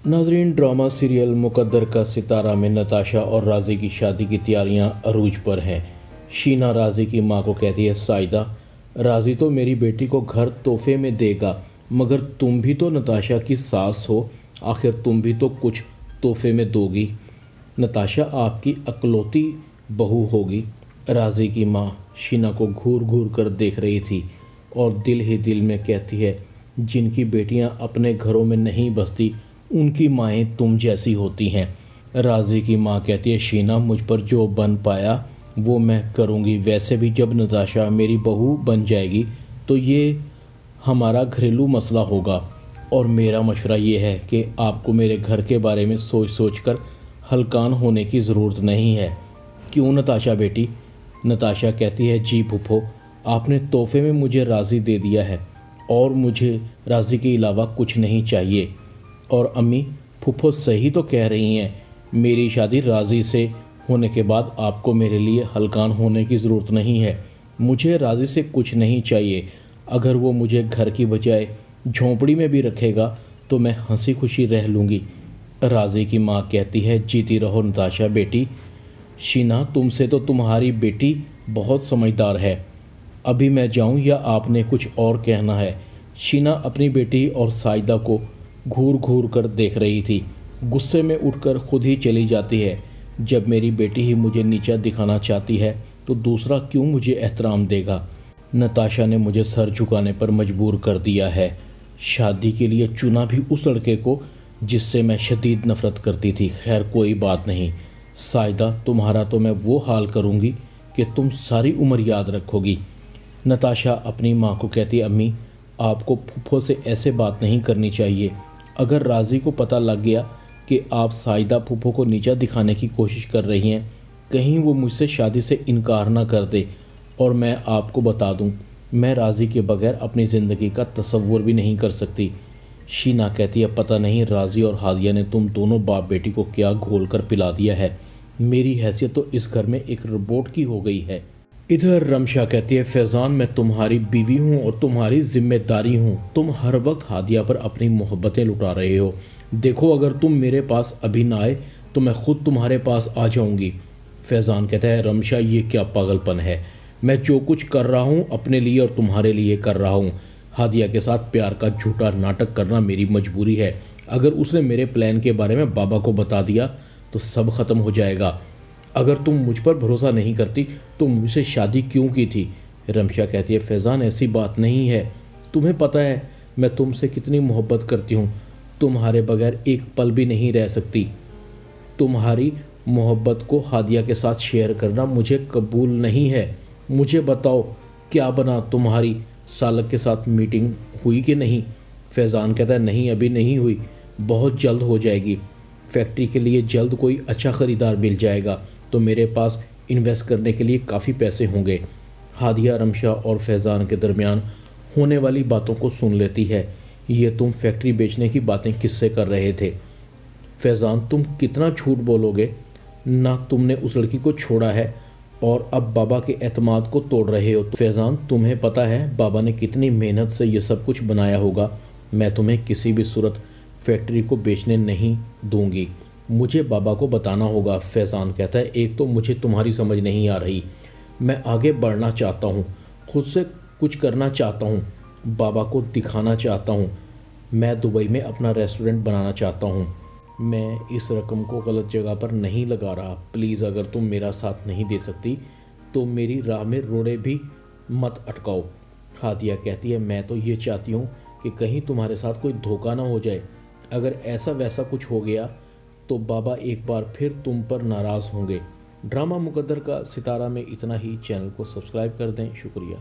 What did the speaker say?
नाजरीन, drama serial मुकद्दर का सितारा में नताशा और राजी की शादी की तैयारियां अरूज पर हैं। शीना राजी की मां को कहती है, साइदा, राजी तो मेरी बेटी को घर तोहफे में देगा, मगर तुम भी तो नताशा की सास हो, आखिर तुम भी तो कुछ तोहफे में दोगी। नताशा आपकी अकलौती बहू होगी। राजी की मां शीना को घूर घूर कर देख रही थी और दिल ही दिल में कहती है, जिनकी बेटियां अपने घरों में नहीं बसती उनकी माएँ तुम जैसी होती हैं। राज़ी की माँ कहती है, शीना, मुझ पर जो बन पाया वो मैं करूँगी। वैसे भी जब नताशा मेरी बहू बन जाएगी तो ये हमारा घरेलू मसला होगा, और मेरा मशवरा ये है कि आपको मेरे घर के बारे में सोच सोच कर हलकान होने की ज़रूरत नहीं है। क्यों नताशा बेटी? नताशा कहती है, जी फूफो, आपने तोहफे में मुझे राज़ी दे दिया है और मुझे राज़ी के अलावा कुछ नहीं चाहिए। और अम्मी, फूफो सही तो कह रही हैं, मेरी शादी राज़ी से होने के बाद आपको मेरे लिए हलकान होने की ज़रूरत नहीं है। मुझे राज़ी से कुछ नहीं चाहिए। अगर वो मुझे घर की बजाय झोंपड़ी में भी रखेगा तो मैं हंसी खुशी रह लूँगी। राज़ी की माँ कहती है, जीती रहो नताशा बेटी। शीना, तुमसे तो तुम्हारी बेटी बहुत समझदार है। अभी मैं जाऊँ या आपने कुछ और कहना है? शीना अपनी बेटी और साइदा को घूर घूर कर देख रही थी। गुस्से में उठकर खुद ही चली जाती है। जब मेरी बेटी ही मुझे नीचा दिखाना चाहती है तो दूसरा क्यों मुझे एहतराम देगा? नताशा ने मुझे सर झुकाने पर मजबूर कर दिया है। शादी के लिए चुना भी उस लड़के को जिससे मैं शदीद नफ़रत करती थी। खैर, कोई बात नहीं। साइदा, तुम्हारा तो मैं वो हाल करूँगी कि तुम सारी उम्र याद रखोगी। नताशा अपनी माँ को कहती, अम्मी, आपको फूफो से ऐसे बात नहीं करनी चाहिए। अगर राज़ी को पता लग गया कि आप साइदा फूफो को नीचा दिखाने की कोशिश कर रही हैं, कहीं वो मुझसे शादी से इनकार ना कर दे। और मैं आपको बता दूं, मैं राज़ी के बगैर अपनी ज़िंदगी का तसव्वुर भी नहीं कर सकती। शीना कहती है, पता नहीं राज़ी और हादिया ने तुम दोनों बाप बेटी को क्या घोल कर पिला दिया है। मेरी हैसियत तो इस घर में एक रोबोट की हो गई है। इधर रमशा कहती है, फैज़ान, मैं तुम्हारी बीवी हूँ और तुम्हारी जिम्मेदारी हूँ। तुम हर वक्त हादिया पर अपनी मोहब्बतें लुटा रहे हो। देखो, अगर तुम मेरे पास अभी ना आए तो मैं खुद तुम्हारे पास आ जाऊँगी। फैज़ान कहता है, रमशा, ये क्या पागलपन है? मैं जो कुछ कर रहा हूँ अपने लिए और तुम्हारे लिए कर रहा हूँ। हादिया के साथ प्यार का झूठा नाटक करना मेरी मजबूरी है। अगर उसने मेरे प्लान के बारे में बाबा को बता दिया तो सब ख़त्म हो जाएगा। अगर तुम मुझ पर भरोसा नहीं करती तो मुझसे शादी क्यों की थी? रमशा कहती है, फैज़ान, ऐसी बात नहीं है। तुम्हें पता है मैं तुमसे कितनी मोहब्बत करती हूँ। तुम्हारे बगैर एक पल भी नहीं रह सकती। तुम्हारी मोहब्बत को हादिया के साथ शेयर करना मुझे कबूल नहीं है। मुझे बताओ, क्या बना? तुम्हारी सालक के साथ मीटिंग हुई कि नहीं? फैज़ान कहता है, नहीं, अभी नहीं हुई, बहुत जल्द हो जाएगी। फैक्ट्री के लिए जल्द कोई अच्छा ख़रीदार मिल जाएगा तो मेरे पास इन्वेस्ट करने के लिए काफ़ी पैसे होंगे। हादिया रमशा और फैज़ान के दरमियान होने वाली बातों को सुन लेती है। ये तुम फैक्ट्री बेचने की बातें किससे कर रहे थे? फैज़ान, तुम कितना झूठ बोलोगे? ना तुमने उस लड़की को छोड़ा है और अब बाबा के एतमाद को तोड़ रहे हो। तो फैज़ान, तुम्हें पता है बाबा ने कितनी मेहनत से ये सब कुछ बनाया होगा। मैं तुम्हें किसी भी सूरत फैक्ट्री को बेचने नहीं दूंगी। मुझे बाबा को बताना होगा। फैज़ान कहता है, एक तो मुझे तुम्हारी समझ नहीं आ रही। मैं आगे बढ़ना चाहता हूँ, खुद से कुछ करना चाहता हूँ, बाबा को दिखाना चाहता हूँ। मैं दुबई में अपना रेस्टोरेंट बनाना चाहता हूँ। मैं इस रकम को गलत जगह पर नहीं लगा रहा। प्लीज़, अगर तुम मेरा साथ नहीं दे सकती तो मेरी राह में रोड़े भी मत अटकाओ। हादिया कहती है, मैं तो ये चाहती हूँ कि कहीं तुम्हारे साथ कोई धोखा ना हो जाए। अगर ऐसा वैसा कुछ हो गया तो बाबा एक बार फिर तुम पर नाराज़ होंगे। ड्रामा मुकद्दर का सितारा में इतना ही। चैनल को सब्सक्राइब कर दें। शुक्रिया।